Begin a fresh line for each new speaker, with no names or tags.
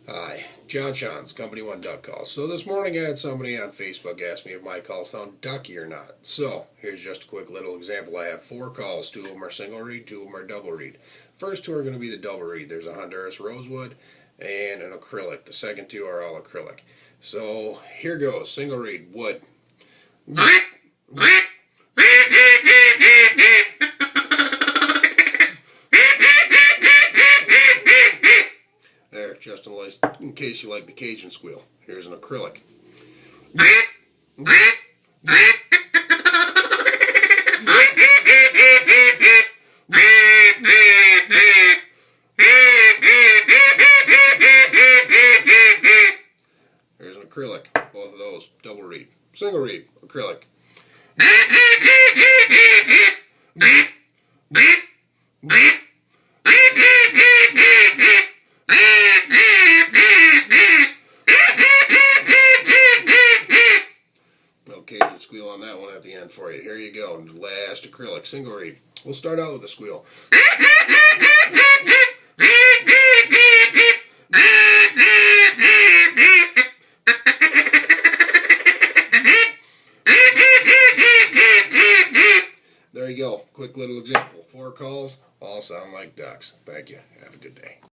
Hi, John Sean's Company One Duck Calls. So this morning I had somebody on Facebook ask me if my calls sound ducky or not. So here's just a quick little example. I have 4 calls. 2 of them are single read, 2 of them are double read. First 2 are going to be the double read. There's a Honduras rosewood and an acrylic. The second 2 are all acrylic. So here goes. Single read, wood. There, just in case you like the Cajun squeal. Here's an acrylic. Here's an acrylic. Both of those, double read. Single read, acrylic. Cajun squeal on that one at the end for you. Here you go. Last acrylic, single read. We'll start out with the squeal. There you go. Quick little example. 4 calls, all sound like ducks. Thank you. Have a good day.